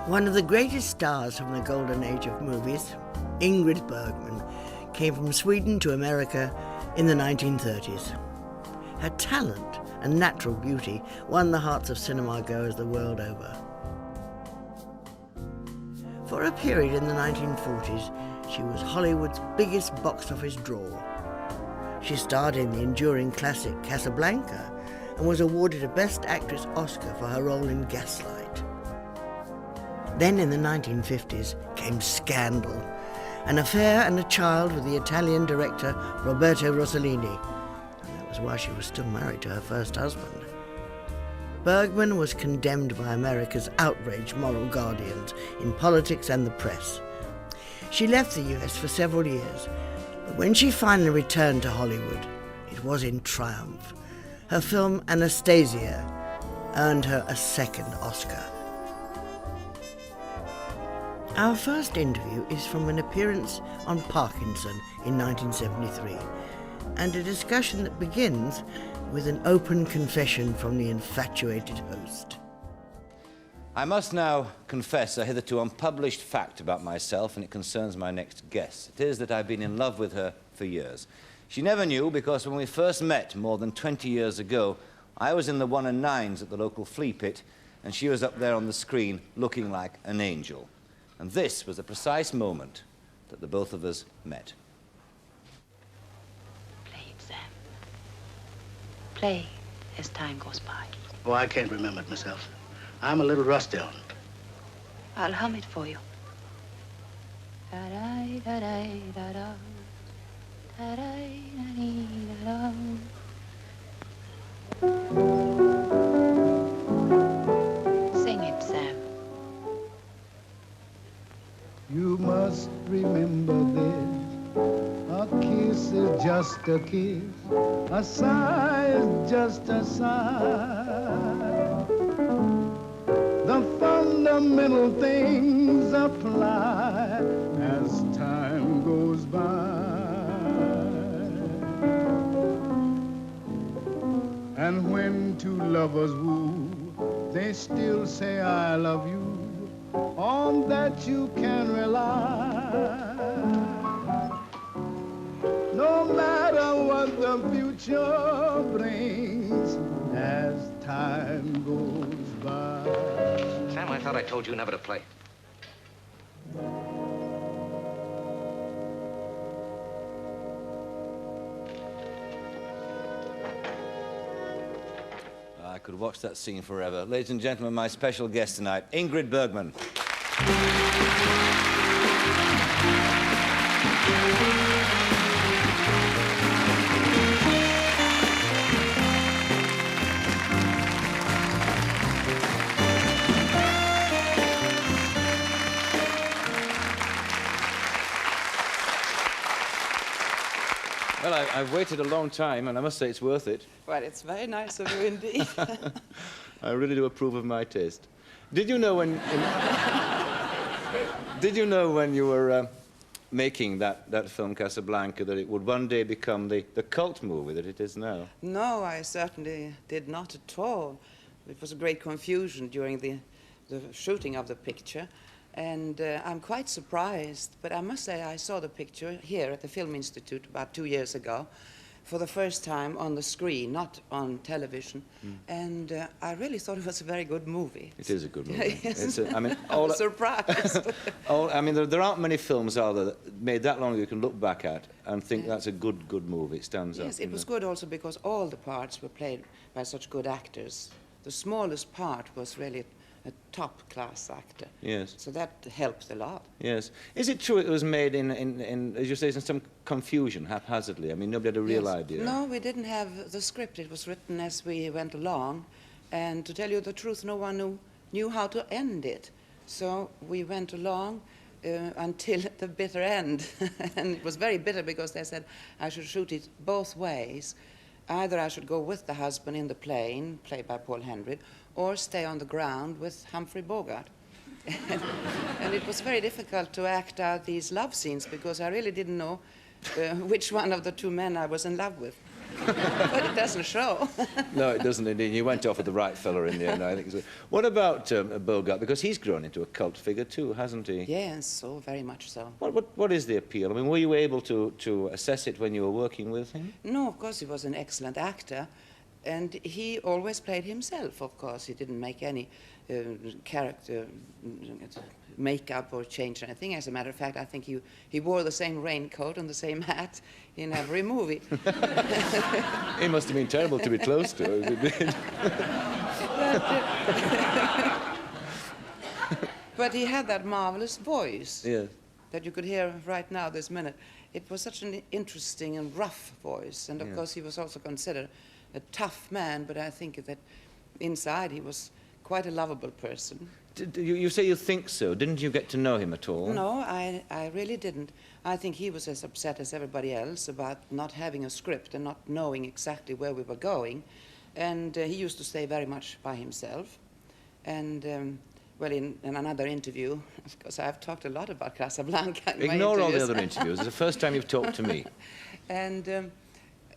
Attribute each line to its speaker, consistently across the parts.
Speaker 1: One of the greatest stars from the golden age of movies, Ingrid Bergman, came from Sweden to America in the 1930s. Her talent and natural beauty won the hearts of cinema goers the world over. For a period in the 1940s, she was Hollywood's biggest box office draw. She starred in the enduring classic Casablanca and was awarded a Best Actress Oscar for her role in Gaslight. Then in the 1950s came Scandal, an affair and a child with the Italian director Roberto Rossellini. And that was why she was still married to her first husband. Bergman was condemned by America's outraged moral guardians in politics and the press. She left the US for several years, but when she finally returned to Hollywood, it was in triumph. Her film Anastasia earned her a second Oscar. Our first interview is from an appearance on Parkinson in 1973, and a discussion that begins with an open confession from the infatuated host.
Speaker 2: I must now confess a hitherto unpublished fact about myself, and it concerns my next guest. It is that I've been in love with her for years. She never knew, because when we first met more than 20 years ago, I was in the 1 and 9s at the local flea pit, and she was up there on the screen looking like an angel. And this was the precise moment that the both of us met.
Speaker 3: Play it, Sam. Play as time goes by.
Speaker 4: Oh, I can't remember it myself. I'm a little rusty on it.
Speaker 3: I'll hum it for you. Da-da-da-da-da-da. Da-da-da-da-da-da. Sing it, Sam.
Speaker 5: You must remember this, a kiss is just a kiss, a sigh is just a sigh. The fundamental things apply as time goes by. And when two lovers woo, they still say I love you. On that you can rely. No matter what the future brings as time goes by.
Speaker 6: Sam, I thought I told you never to play.
Speaker 2: I could watch that scene forever. Ladies and gentlemen, my special guest tonight, Ingrid Bergman. Well, I've waited a long time, and I must say it's worth it.
Speaker 7: Well, it's very nice of you indeed.
Speaker 2: I really do approve of my taste. Did you know when... Did you know when you were making that film, Casablanca, that it would one day become the cult movie that it is now?
Speaker 7: No, I certainly did not at all. It was a great confusion during the shooting of the picture. And I'm quite surprised, but I must say I saw the picture here at the Film Institute about 2 years ago for the first time on the screen, not on television. And I really thought it was a very good movie.
Speaker 2: It is a good movie.
Speaker 7: Yes.
Speaker 2: I mean,
Speaker 7: I was surprised.
Speaker 2: I mean, there aren't many films, are there, that made that long you can look back at and think that's a good movie. It stands up.
Speaker 7: Yes, it was good also because all the parts were played by such good actors. The smallest part was really a top-class actor.
Speaker 2: Yes.
Speaker 7: So that helped a lot.
Speaker 2: Yes. Is it true it was made in as you say, in some confusion, haphazardly? I mean, nobody had a real idea.
Speaker 7: No, we didn't have the script. It was written as we went along. And to tell you the truth, no one knew how to end it. So we went along until the bitter end. And it was very bitter because they said I should shoot it both ways. Either I should go with the husband in the plane, played by Paul Henry, or stay on the ground with Humphrey Bogart. And it was very difficult to act out these love scenes because I really didn't know which one of the two men I was in love with. But it doesn't show.
Speaker 2: No, it doesn't indeed. You went off with the right fella in the end, I think. So. What about Bogart? Because he's grown into a cult figure too, hasn't he?
Speaker 7: Yes, so very much so.
Speaker 2: What is the appeal? I mean, were you able to assess it when you were working with him?
Speaker 7: No, of course, he was an excellent actor. And he always played himself, of course. He didn't make any character makeup or change anything. As a matter of fact, I think he wore the same raincoat and the same hat in every movie.
Speaker 2: It must have been terrible to be close to.
Speaker 7: But he had that marvelous voice
Speaker 2: Yes.
Speaker 7: that you could hear right now, this minute. It was such an interesting and rough voice. And of course, he was also considered a tough man, but I think that inside he was quite a lovable person.
Speaker 2: You say you think so. Didn't you get to know him at all?
Speaker 7: No, I really didn't. I think he was as upset as everybody else about not having a script and not knowing exactly where we were going. And he used to stay very much by himself. And, well, in another interview, because I've talked a lot about Casablanca in my
Speaker 2: Ignore all the
Speaker 7: interviews.
Speaker 2: other interviews. It's the first time you've talked to me.
Speaker 7: And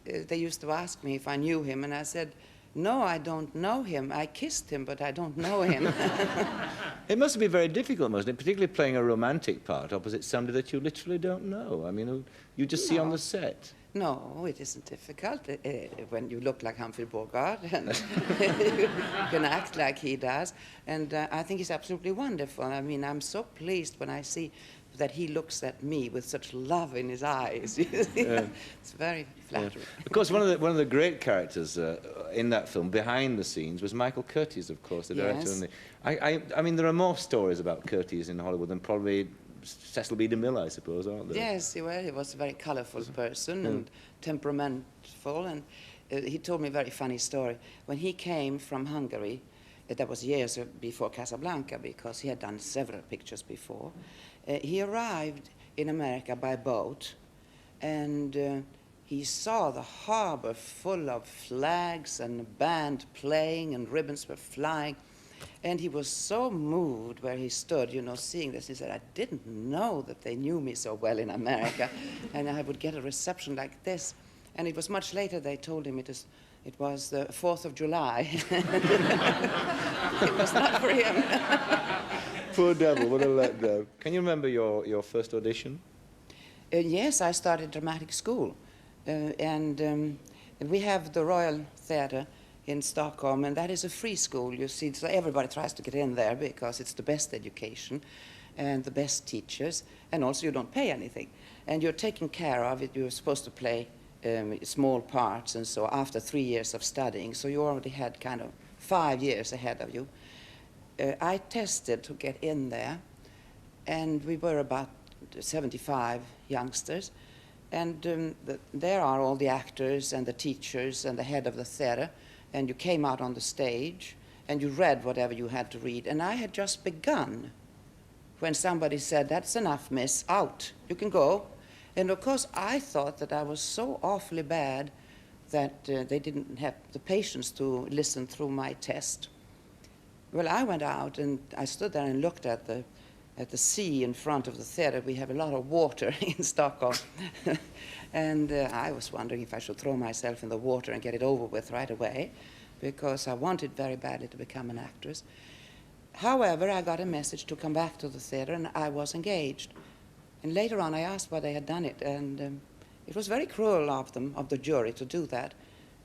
Speaker 7: they used to ask me if I knew him, and I said, no, I don't know him. I kissed him, but I don't know him.
Speaker 2: It must be very difficult, mustn't it? Particularly playing a romantic part opposite somebody that you literally don't know. I mean, who you just see on the set.
Speaker 7: No, it isn't difficult when you look like Humphrey Bogart and you can act like he does. And I think he's absolutely wonderful. I mean, I'm so pleased when I see that he looks at me with such love in his eyes. It's very flattering.
Speaker 2: Of course, one of the great characters in that film, behind the scenes, was Michael Curtiz, of course, the director.
Speaker 7: Yes.
Speaker 2: And I mean, there are more stories about Curtiz in Hollywood than probably Cecil B. DeMille, I suppose, aren't there?
Speaker 7: Yes, he was a very colorful person and temperamental. And he told me a very funny story. When he came from Hungary, that was years before Casablanca, because he had done several pictures before. He arrived in America by boat, and he saw the harbor full of flags and a band playing and ribbons were flying. And he was so moved where he stood, you know, seeing this. He said, I didn't know that they knew me so well in America, and I would get a reception like this. And it was much later they told him it was the 4th of July. It was not for him.
Speaker 2: Poor devil, what a letdown. Can you remember your first audition?
Speaker 7: Yes, I started dramatic school. And we have the Royal Theatre in Stockholm, and that is a free school, you see. So everybody tries to get in there because it's the best education and the best teachers, and also you don't pay anything. And you're taken care of it. You're supposed to play small parts, and so after 3 years of studying, so you already had kind of 5 years ahead of you. I tested to get in there, and we were about 75 youngsters, and there are all the actors and the teachers and the head of the theater, and you came out on the stage, and you read whatever you had to read, and I had just begun when somebody said, that's enough, miss, out, you can go. And of course, I thought that I was so awfully bad that they didn't have the patience to listen through my test. Well, I went out, and I stood there and looked at the sea in front of the theater. We have a lot of water in Stockholm. And I was wondering if I should throw myself in the water and get it over with right away, because I wanted very badly to become an actress. However, I got a message to come back to the theater, and I was engaged. And later on, I asked why they had done it, and it was very cruel of them, of the jury, to do that.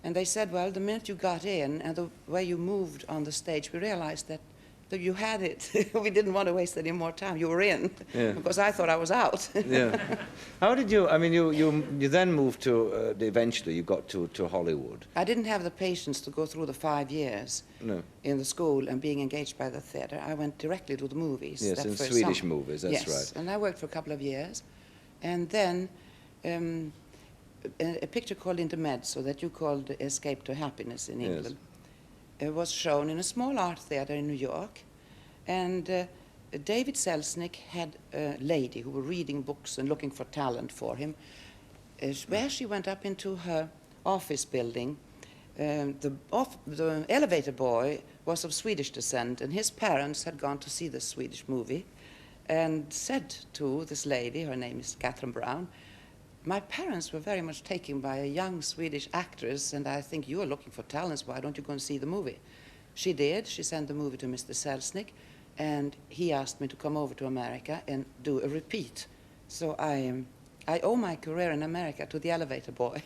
Speaker 7: And they said, well, the minute you got in and the way you moved on the stage, we realized that you had it. We didn't want to waste any more time. You were in, because I thought I was out.
Speaker 2: Yeah. How did you, I mean, you then moved to, eventually you got to Hollywood.
Speaker 7: I didn't have the patience to go through the 5 years in the school and being engaged by the theater. I went directly to the movies.
Speaker 2: Yes, in Swedish movies, that's right.
Speaker 7: And I worked for a couple of years. And then a picture called Intermezzo, that you called Escape to Happiness in England, was shown in a small art theater in New York. And David Selznick had a lady who were reading books and looking for talent for him. Where she went up into her office building, the elevator boy was of Swedish descent, and his parents had gone to see the Swedish movie and said to this lady, her name is Catherine Brown, my parents were very much taken by a young Swedish actress, and I think you are looking for talents. Why don't you go and see the movie? She did. She sent the movie to Mr. Selznick, and he asked me to come over to America and do a repeat. So I owe my career in America to the elevator boy.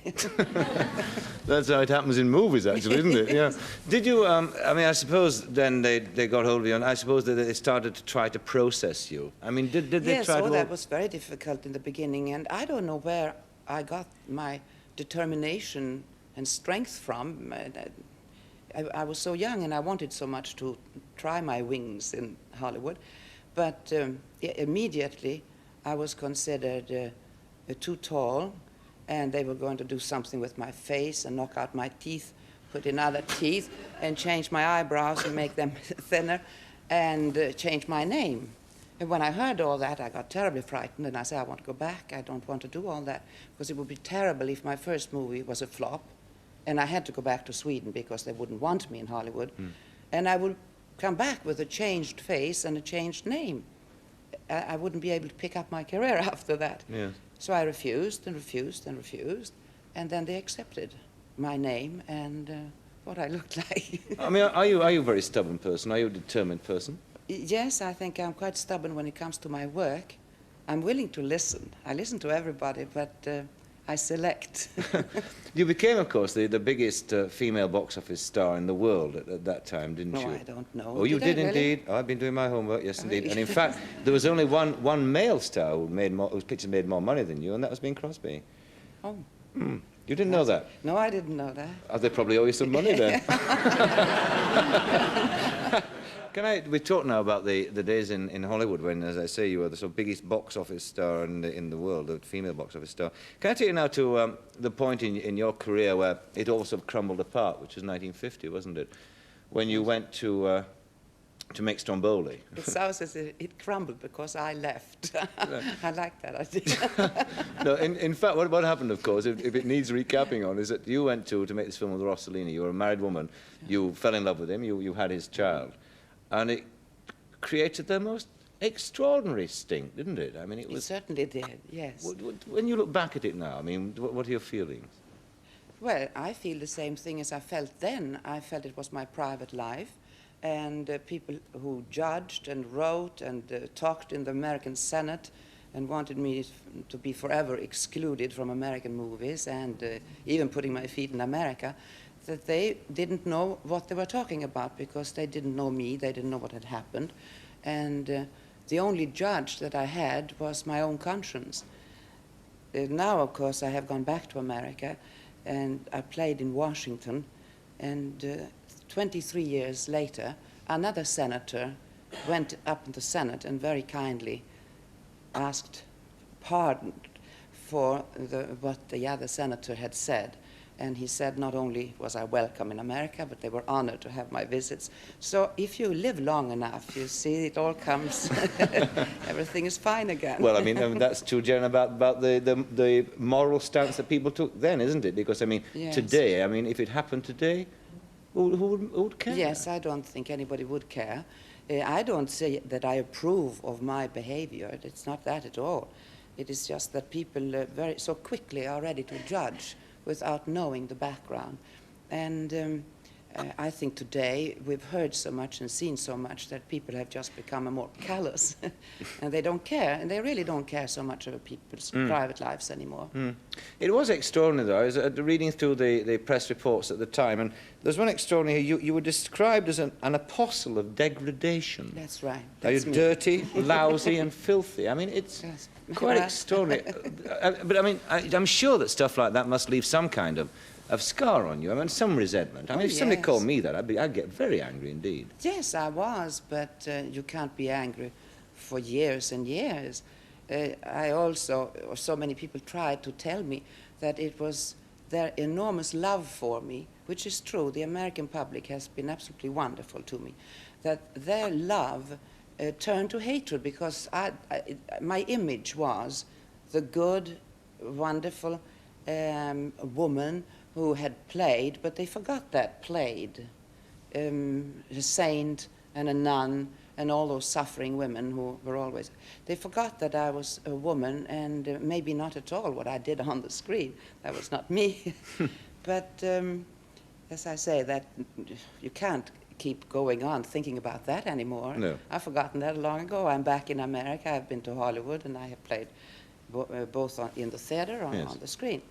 Speaker 2: That's how it happens in movies, actually, isn't it? Yeah. Did you, I mean, I suppose then they got hold of you, and I suppose that they started to try to process you. I mean, did they
Speaker 7: yes,
Speaker 2: try to...
Speaker 7: that was very difficult in the beginning, and I don't know where I got my determination and strength from. I was so young, and I wanted so much to try my wings in Hollywood, but immediately I was considered too tall, and they were going to do something with my face and knock out my teeth, put in other teeth, and change my eyebrows and make them thinner, and change my name. And when I heard all that, I got terribly frightened, and I said, I want to go back. I don't want to do all that, because it would be terrible if my first movie was a flop, and I had to go back to Sweden because they wouldn't want me in Hollywood, and I would come back with a changed face and a changed name. I wouldn't be able to pick up my career after that.
Speaker 2: Yes.
Speaker 7: So I refused and refused and refused, and then they accepted my name and what I looked like.
Speaker 2: I mean, are you a very stubborn person? Are you a determined person?
Speaker 7: Yes, I think I'm quite stubborn when it comes to my work. I'm willing to listen. I listen to everybody, but I select.
Speaker 2: You became, of course, the biggest female box office star in the world at that time, didn't you?
Speaker 7: No, I don't know.
Speaker 2: Oh, you did
Speaker 7: I really?
Speaker 2: indeed. Oh, I've been doing my homework, yes, indeed. And in fact, there was only one male star whose picture made more money than you, and that was Bing Crosby.
Speaker 7: Oh.
Speaker 2: You didn't know that?
Speaker 7: No, I didn't know that.
Speaker 2: Oh, they probably owe you some money then. We talk now about the days in Hollywood when, as I say, you were the sort of biggest box office star in the world, the female box office star. Can I take you now to the point in your career where it all sort of crumbled apart, which was 1950, wasn't it? When you went to make Stromboli.
Speaker 7: It sounds as if it crumbled because I left. I like that idea.
Speaker 2: No, in fact, what happened, of course, if it needs recapping on, is that you went to make this film with Rossellini. You were a married woman. You fell in love with him. You had his child. And it created the most extraordinary stink, didn't it? I mean, it was...
Speaker 7: It certainly did, yes.
Speaker 2: When you look back at it now, I mean, what are your feelings?
Speaker 7: Well, I feel the same thing as I felt then. I felt it was my private life, and people who judged and wrote and talked in the American Senate and wanted me to be forever excluded from American movies and even putting my feet in America, that they didn't know what they were talking about because they didn't know me, they didn't know what had happened. And the only judge that I had was my own conscience. Now, of course, I have gone back to America, and I played in Washington, and 23 years later, another senator went up in the Senate and very kindly asked pardon for what the other senator had said. And he said not only was I welcome in America, but they were honored to have my visits. So if you live long enough, you see it all comes, everything is fine again.
Speaker 2: Well, I mean, that's true, Jen, about the moral stance that people took then, isn't it? Because, I mean,
Speaker 7: yes.
Speaker 2: Today, I mean, if it happened today, who would care?
Speaker 7: Yes, I don't think anybody would care. I don't say that I approve of my behavior. It's not that at all. It is just that people so quickly are ready to judge without knowing the background. And I think today we've heard so much and seen so much that people have just become more callous and they don't care, and they really don't care so much about people's private lives anymore.
Speaker 2: It was extraordinary, though. I was reading through the press reports at the time, and there's one extraordinary, you were described as an apostle of degradation.
Speaker 7: That's right.
Speaker 2: Are you dirty, lousy, and filthy? I mean, it's quite extraordinary. But I mean, I'm sure that stuff like that must leave some kind of scar on you. I mean, some resentment. I mean, if somebody called me that, I'd get very angry indeed.
Speaker 7: Yes, I was, but you can't be angry for years and years. So many people tried to tell me that it was their enormous love for me, which is true. The American public has been absolutely wonderful to me, that their love turned to hatred because my image was the good, wonderful woman who had played, but they forgot that played, a saint and a nun and all those suffering women who were always, they forgot that I was a woman, and maybe not at all what I did on the screen. That was not me. But as I say, that you can't keep going on thinking about that anymore.
Speaker 2: No.
Speaker 7: I've forgotten that long ago. I'm back in America. I've been to Hollywood, and I have played both in the theater or
Speaker 2: Yes.
Speaker 7: on the screen.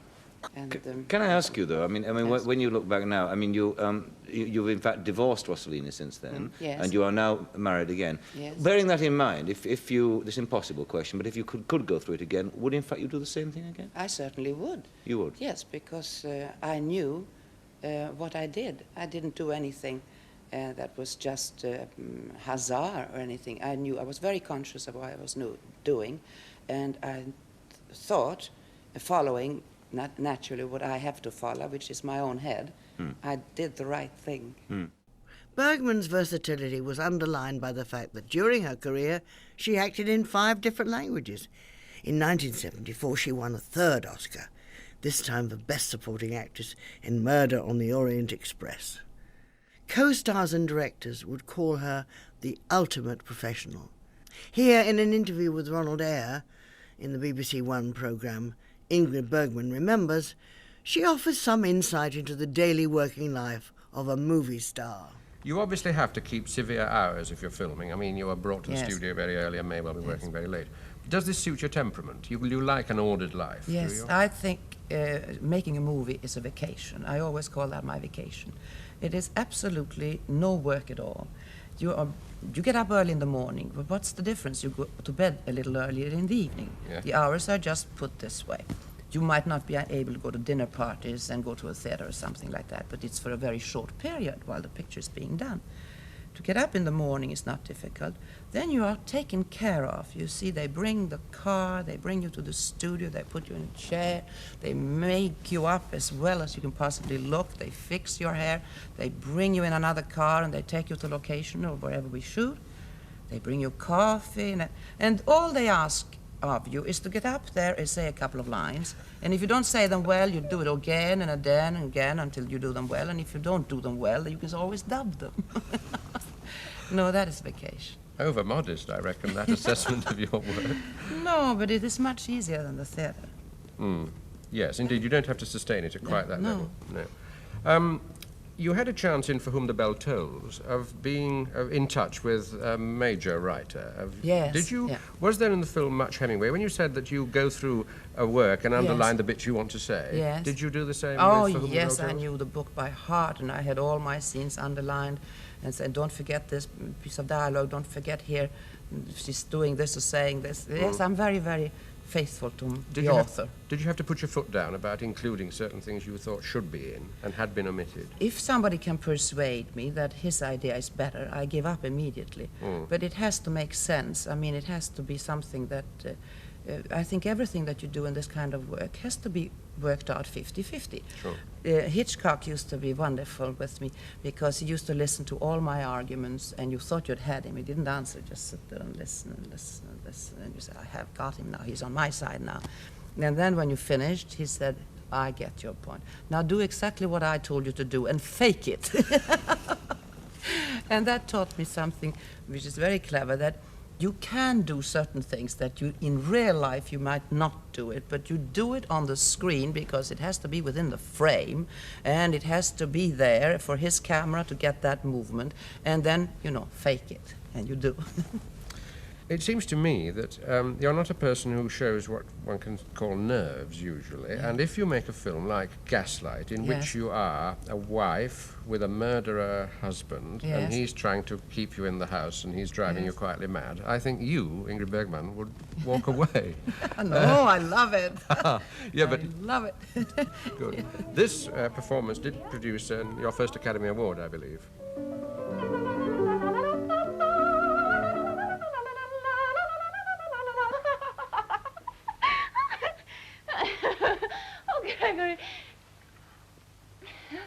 Speaker 7: And,
Speaker 2: Can I ask you though? I mean,
Speaker 7: Yes.
Speaker 2: when you look back now, I mean, you've in fact divorced Rossellini since then,
Speaker 7: yes.
Speaker 2: and you are now married again.
Speaker 7: Yes.
Speaker 2: Bearing that in mind, if you, this is an impossible question, but if you could go through it again, would in fact you do the same thing again?
Speaker 7: I certainly would.
Speaker 2: You would.
Speaker 7: Yes, because I knew what I did. I didn't do anything that was just hazard or anything. I knew, I was very conscious of what I was doing, and I thought, following not naturally what I have to follow, which is my own head, I did the right thing.
Speaker 1: Bergman's versatility was underlined by the fact that during her career she acted in 5 different languages. In 1974 she won a 3rd Oscar, this time for Best Supporting Actress in Murder on the Orient Express. Co-stars and directors would call her the ultimate professional. Here, in an interview with Ronald Eyre in the BBC One programme, Ingrid Bergman remembers, she offers some insight into the daily working life of a movie star.
Speaker 8: You obviously have to keep severe hours if you're filming. I mean, you are brought to the
Speaker 7: Yes.
Speaker 8: studio very early and may well be working very late. Does this suit your temperament? You like an ordered life? do
Speaker 7: Yes,
Speaker 8: you?
Speaker 7: I think making a movie is a vacation. I always call that my vacation. It is absolutely no work at all. You get up early in the morning, but what's the difference? You go to bed a little earlier in the evening.
Speaker 8: Yeah.
Speaker 7: The hours are just put this way. You might not be able to go to dinner parties and go to a theater or something like that, but it's for a very short period while the picture is being done. To get up in the morning is not difficult. Then you are taken care of. You see, they bring the car, they bring you to the studio, they put you in a chair, they make you up as well as you can possibly look, they fix your hair, they bring you in another car and they take you to location or wherever we shoot. They bring you coffee, and all they ask of you is to get up there and say a couple of lines. And if you don't say them well, you do it again and again and again until you do them well. And if you don't do them well, you can always dub them. No, that is vacation.
Speaker 8: Over modest, I reckon, that assessment of your work.
Speaker 7: No, but it is much easier than the theater.
Speaker 8: Yes, indeed, you don't have to sustain it at quite that
Speaker 7: no.
Speaker 8: level. No. You had a chance in For Whom the Bell Tolls of being in touch with a major writer.
Speaker 7: Yes,
Speaker 8: Did you?
Speaker 7: yeah.
Speaker 8: Was there in the film much Hemingway? When you said that you go through a work and underline
Speaker 7: Yes.
Speaker 8: the bits you want to say,
Speaker 7: Yes.
Speaker 8: did you do the same?
Speaker 7: Oh,
Speaker 8: with For Whom the Bell
Speaker 7: yes, I
Speaker 8: Tolls?
Speaker 7: knew the book by heart, and I had all my scenes underlined and said, don't forget this piece of dialogue, don't forget here, she's doing this or saying this. Yes, I'm very, very faithful to the author.
Speaker 8: Did you have to put your foot down about including certain things you thought should be in and had been omitted?
Speaker 7: If somebody can persuade me that his idea is better, I give up immediately. But it has to make sense. I mean, it has to be something that... I think everything that you do in this kind of work has to be worked out 50-50.
Speaker 8: Sure.
Speaker 7: Hitchcock used to be wonderful with me because he used to listen to all my arguments, and you thought you'd had him. He didn't answer, just sit there and listen and listen and listen. And you said, I have got him now. He's on my side now. And then when you finished, he said, I get your point. Now do exactly what I told you to do and fake it. And that taught me something which is very clever, that you can do certain things that you, in real life, you might not do it, but you do it on the screen because it has to be within the frame, and it has to be there for his camera to get that movement, and then, you know, fake it, and you do.
Speaker 8: It seems to me that you're not a person who shows what one can call nerves, usually. And if you make a film like Gaslight, in which
Speaker 7: Yes.
Speaker 8: you are a wife with a murderer husband, and
Speaker 7: Yes.
Speaker 8: he's trying to keep you in the house and he's driving you quietly mad, I think you, Ingrid Bergman, would walk away.
Speaker 7: No, I love it.
Speaker 8: Yeah, but
Speaker 7: I love it.
Speaker 8: good. This performance did produce your first Academy Award, I believe.
Speaker 3: Oh, Gregory.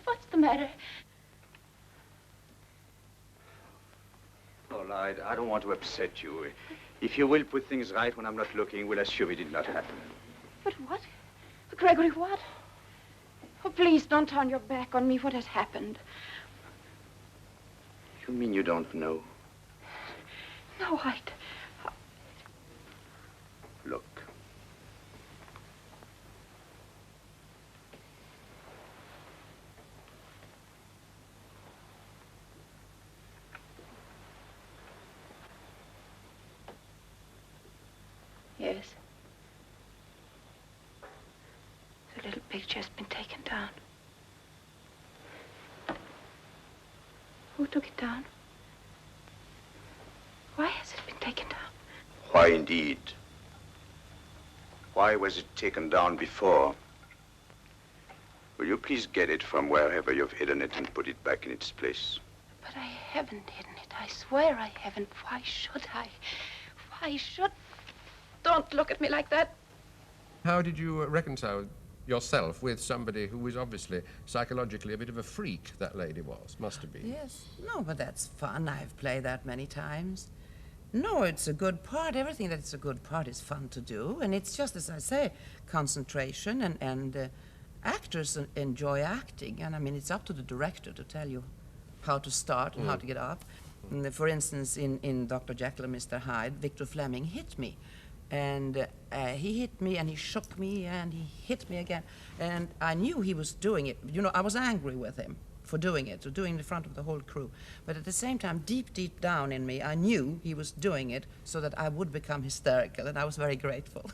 Speaker 3: What's the matter?
Speaker 9: Paul, I don't want to upset you. If you will put things right when I'm not looking, we'll assume it did not happen.
Speaker 3: But what? Gregory, what? Oh, please don't turn your back on me. What has happened?
Speaker 9: You mean you don't know?
Speaker 3: Oh,
Speaker 9: Look.
Speaker 3: Yes. The little picture's been taken down. Who took it down? Why has it been taken down?
Speaker 9: Why indeed? Why was it taken down before? Will you please get it from wherever you've hidden it and put it back in its place?
Speaker 3: But I haven't hidden it. I swear I haven't. Why should I? Why should... Don't look at me like that.
Speaker 8: How did you reconcile yourself with somebody who was obviously psychologically a bit of a freak, that lady was? Must have been.
Speaker 7: Yes. No, but that's fun. I've played that many times. No, it's a good part. Everything that's a good part is fun to do. And it's just, as I say, concentration and actors enjoy acting. And I mean, it's up to the director to tell you how to start and how to get up. And for instance, in Dr. Jekyll and Mr. Hyde, Victor Fleming hit me. And he hit me and he shook me and he hit me again. And I knew he was doing it. You know, I was angry with him for doing it, in front of the whole crew. But at the same time, deep, deep down in me, I knew he was doing it so that I would become hysterical, and I was very grateful.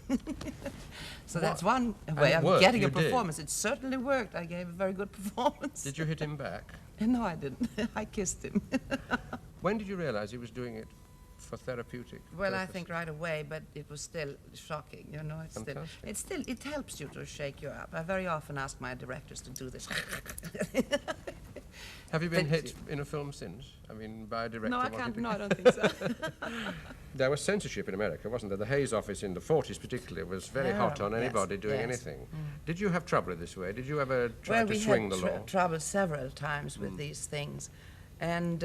Speaker 7: So that's one way of getting a performance. It certainly worked. I gave a very good performance.
Speaker 8: Did you hit him back?
Speaker 7: No, I didn't. I kissed him.
Speaker 8: When did you realize he was doing it for therapeutic
Speaker 7: Well, I
Speaker 8: purposes?
Speaker 7: think right away, but it was still shocking, you know. It helps you to shake you up. I very often ask my directors to do this.
Speaker 8: Have you been hit in a film since? I mean, by a director?
Speaker 7: No, I can't. No, I don't think so.
Speaker 8: There was censorship in America, wasn't there? The Hayes office in the 40s particularly was very hot on anybody doing anything. Did you have trouble in this way? Did you ever try to swing the law?
Speaker 7: We had trouble several times with these things. And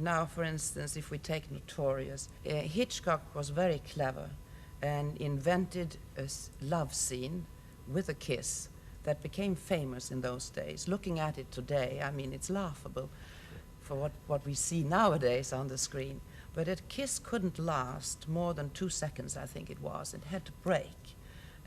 Speaker 7: now, for instance, if we take Notorious, Hitchcock was very clever and invented a love scene with a kiss that became famous in those days. Looking at it today, I mean, it's laughable for what we see nowadays on the screen. But a kiss couldn't last more than 2 seconds, I think it was. It had to break.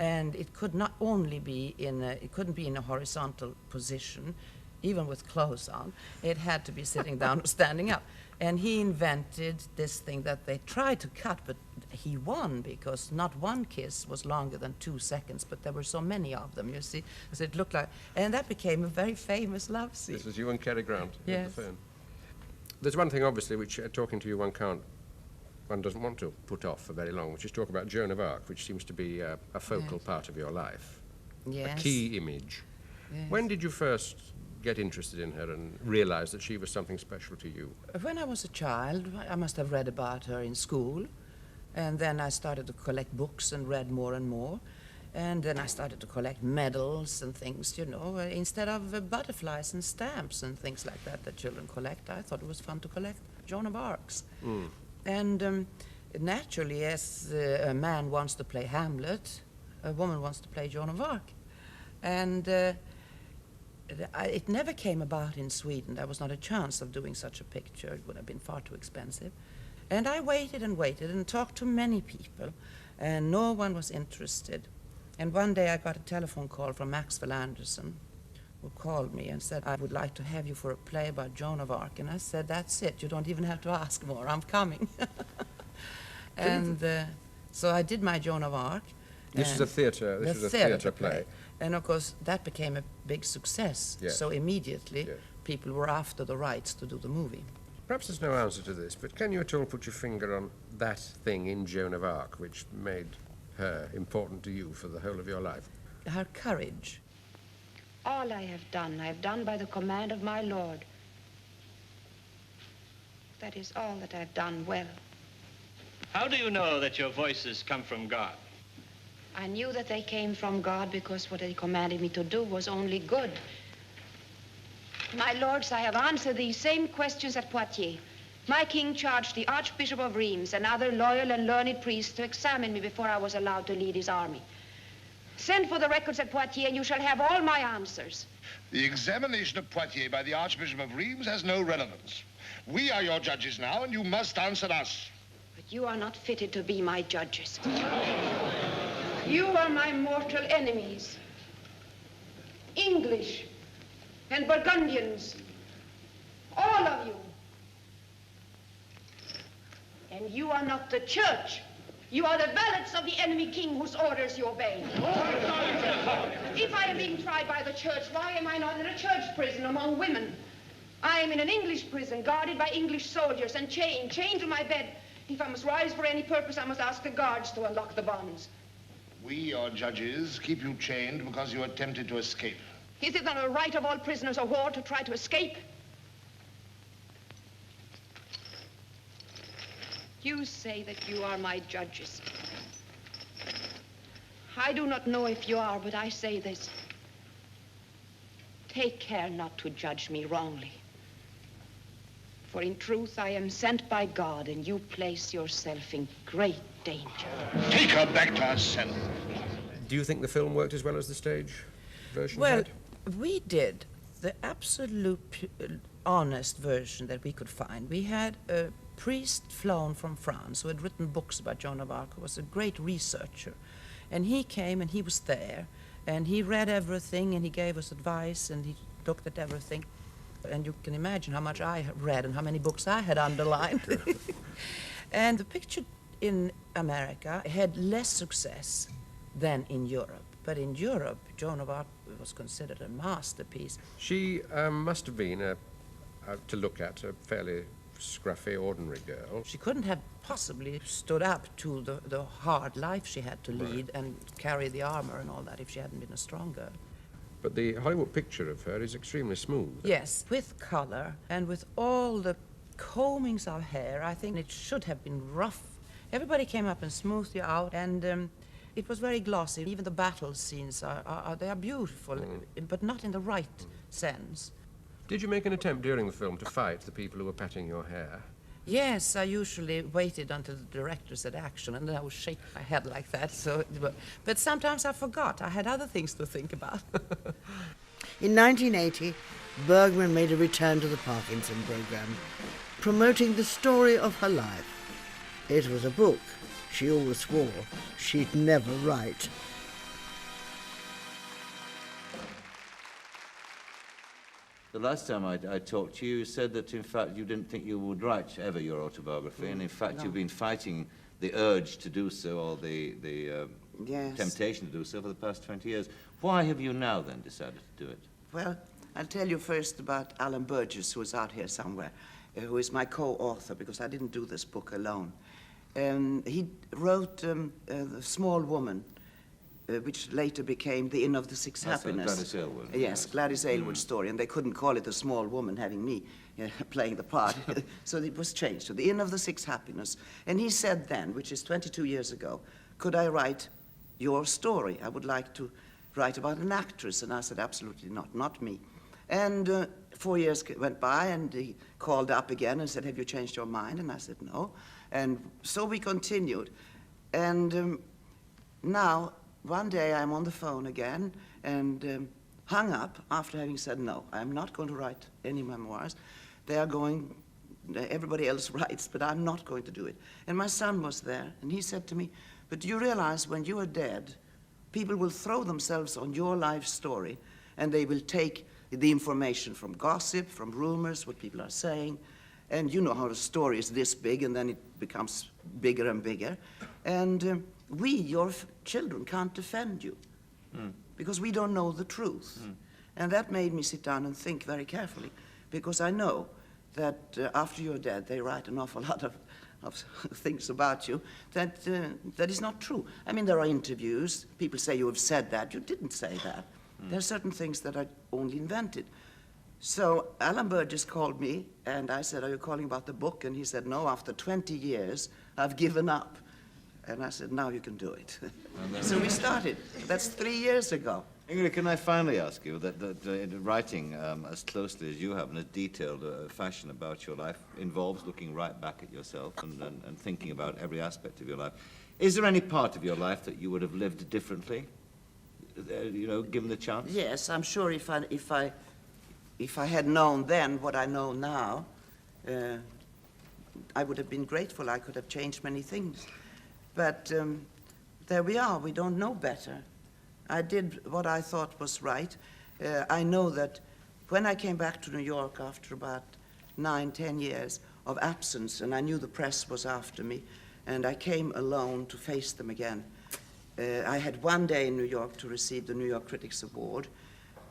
Speaker 7: And it could not only be it couldn't be in a horizontal position, even with clothes on. It had to be sitting down or standing up. And he invented this thing that they tried to cut, but he won because not one kiss was longer than 2 seconds, but there were so many of them, you see. So it looked like, and that became a very famous love scene.
Speaker 8: This was you and Cary Grant
Speaker 7: Yes.
Speaker 8: at the phone. There's one thing, obviously, which talking to you one doesn't want to put off for very long, which is talk about Joan of Arc, which seems to be a focal part of your life.
Speaker 7: Yes.
Speaker 8: A key image.
Speaker 7: Yes.
Speaker 8: When did you first get interested in her and realize that she was something special to you?
Speaker 7: When I was a child, I must have read about her in school. And then I started to collect books and read more and more. And then I started to collect medals and things, you know, instead of butterflies and stamps and things like that children collect. I thought it was fun to collect Joan of Arcs. And naturally, as a man wants to play Hamlet, a woman wants to play Joan of Arc. And it never came about in Sweden. There was not a chance of doing such a picture. It would have been far too expensive. And I waited and talked to many people, and no one was interested. And one day I got a telephone call from Maxwell Anderson, who called me and said, I would like to have you for a play about Joan of Arc. And I said, that's it. You don't even have to ask more. I'm coming. And so I did my Joan of Arc.
Speaker 8: This is a theatre. This is a theatre play.
Speaker 7: And of course, that became a big success.
Speaker 8: Yes.
Speaker 7: So immediately,
Speaker 8: Yes.
Speaker 7: people were after the rights to do the movie.
Speaker 8: Perhaps there's no answer to this, but can you at all put your finger on that thing in Joan of Arc which made her important to you for the whole of your life?
Speaker 7: Her courage.
Speaker 3: All I have done by the command of my Lord. That is all that I've done well.
Speaker 10: How do you know that your voices come from God?
Speaker 3: I knew that they came from God because what they commanded me to do was only good. My lords, I have answered these same questions at Poitiers. My king charged the Archbishop of Reims and other loyal and learned priests to examine me before I was allowed to lead his army. Send for the records at Poitiers and you shall have all my answers.
Speaker 11: The examination of Poitiers by the Archbishop of Reims has no relevance. We are your judges now and you must answer us.
Speaker 3: But you are not fitted to be my judges. You are my mortal enemies. English and Burgundians. All of you. And you are not the church. You are the valets of the enemy king whose orders you obey. If I am being tried by the church, why am I not in a church prison among women? I am in an English prison, guarded by English soldiers and chained to my bed. If I must rise for any purpose, I must ask the guards to unlock the bonds.
Speaker 11: We, your judges, keep you chained because you attempted to escape.
Speaker 3: Is it not a right of all prisoners of war to try to escape? You say that you are my judges. I do not know if you are, but I say this. Take care not to judge me wrongly. For in truth, I am sent by God, and you place yourself in great danger.
Speaker 11: Take her back to herself.
Speaker 8: Do you think the film worked as well as the stage version
Speaker 7: Well,
Speaker 8: had?
Speaker 7: we did the absolute honest version that we could find. We had a priest flown from France who had written books about Joan of Arc, who was a great researcher. And he came and he was there, and he read everything, and he gave us advice, and he looked at everything. And you can imagine how much I read and how many books I had underlined. And the picture in America had less success than in Europe. But in Europe, Joan of Arc was considered a masterpiece.
Speaker 8: She must have been, to look at, a fairly scruffy, ordinary girl.
Speaker 7: She couldn't have possibly stood up to the hard life she had to lead and carry the armor and all that if she hadn't been a strong girl.
Speaker 8: But the Hollywood picture of her is extremely smooth.
Speaker 7: Yes, with color and with all the combings of hair, I think it should have been rough. Everybody came up and smoothed you out, and it was very glossy. Even the battle scenes they are beautiful, but not in the right sense.
Speaker 8: Did you make an attempt during the film to fight the people who were patting your hair?
Speaker 7: Yes, I usually waited until the director said action, and then I would shake my head like that. But sometimes I forgot. I had other things to think about.
Speaker 1: In 1980, Bergman made a return to the Parkinson program, promoting the story of her life. It was a book she always swore she'd never write.
Speaker 2: The last time I talked to you, you said that, in fact, you didn't think you would write ever your autobiography, and in fact, you've been fighting the urge to do so, or the
Speaker 7: Yes.
Speaker 2: temptation to do so for the past 20 years. Why have you now, then, decided to do it?
Speaker 7: Well, I'll tell you first about Alan Burgess, who is out here somewhere, who is my co-author, because I didn't do this book alone. He wrote The Small Woman, which later became The Inn of the Six Happiness.
Speaker 2: Gladys Aylward.
Speaker 7: Yes, Gladys Aylward's story, and they couldn't call it The Small Woman, having me playing the part. So it was changed to The Inn of the Six Happiness. And he said then, which is 22 years ago, could I write your story? I would like to write about an actress. And I said, absolutely not me. And 4 years went by, and he called up again and said, have you changed your mind? And I said, no. And so we continued. And now, one day I'm on the phone again and hung up after having said, no, I'm not going to write any memoirs. They are going, everybody else writes, but I'm not going to do it. And my son was there, and he said to me, but do you realize when you are dead, people will throw themselves on your life story, and they will take the information from gossip, from rumors, what people are saying, and you know how a story is this big, and then it becomes bigger and bigger. And we, your children, can't defend you because we don't know the truth. And that made me sit down and think very carefully, because I know that after you're dead, they write an awful lot of things about you that is not true. I mean, there are interviews. People say you have said that. You didn't say that. There are certain things that I only invented. So Alan Burgess called me, and I said, are you calling about the book? And he said, no, after 20 years, I've given up. And I said, now you can do it. So we started. That's 3 years ago.
Speaker 2: Ingrid, can I finally ask you that writing as closely as you have in a detailed fashion about your life involves looking right back at yourself and thinking about every aspect of your life. Is there any part of your life that you would have lived differently, given the chance?
Speaker 7: Yes, I'm sure if I had known then what I know now, I would have been grateful. I could have changed many things. But there we are. We don't know better. I did what I thought was right. I know that when I came back to New York after about 9, 10 years of absence, and I knew the press was after me, and I came alone to face them again. I had one day in New York to receive the New York Critics Award,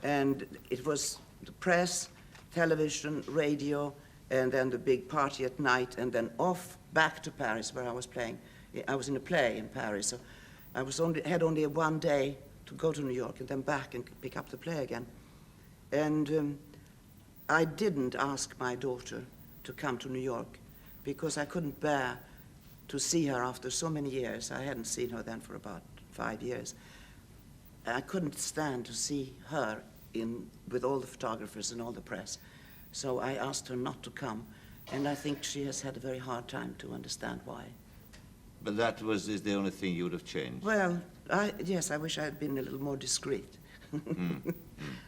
Speaker 7: and it was the press, television, radio, and then the big party at night, and then off back to Paris, where I was playing. I was in a play in Paris, so I had only one day to go to New York and then back and pick up the play again. And I didn't ask my daughter to come to New York because I couldn't bear to see her after so many years. I hadn't seen her then for about 5 years. I couldn't stand to see her with all the photographers and all the press. So I asked her not to come, and I think she has had a very hard time to understand why.
Speaker 2: But that is the only thing you would have changed?
Speaker 7: Well, yes, I wish I had been a little more discreet.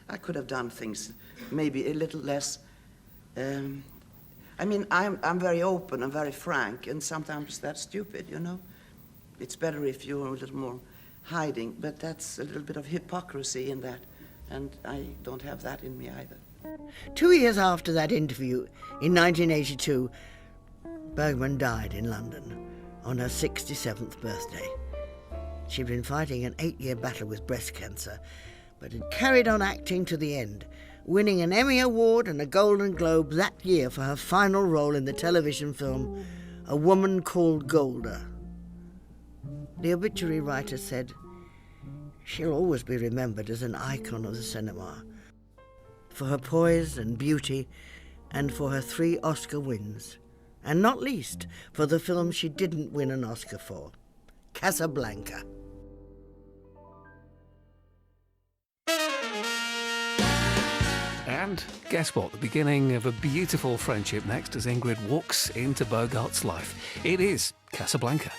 Speaker 7: I could have done things maybe a little less. I mean, I'm very open and very frank, and sometimes that's stupid, you know. It's better if you're a little more hiding, but that's a little bit of hypocrisy in that, and I don't have that in me either.
Speaker 1: 2 years after that interview, in 1982, Bergman died in London on her 67th birthday. She'd been fighting an 8-year battle with breast cancer, but had carried on acting to the end, winning an Emmy Award and a Golden Globe that year for her final role in the television film A Woman Called Golda. The obituary writer said, "She'll always be remembered as an icon of the cinema, for her poise and beauty, and for her 3 Oscar wins, and not least for the film she didn't win an Oscar for, Casablanca."
Speaker 12: And guess what? The beginning of a beautiful friendship next as Ingrid walks into Bogart's life. It is Casablanca.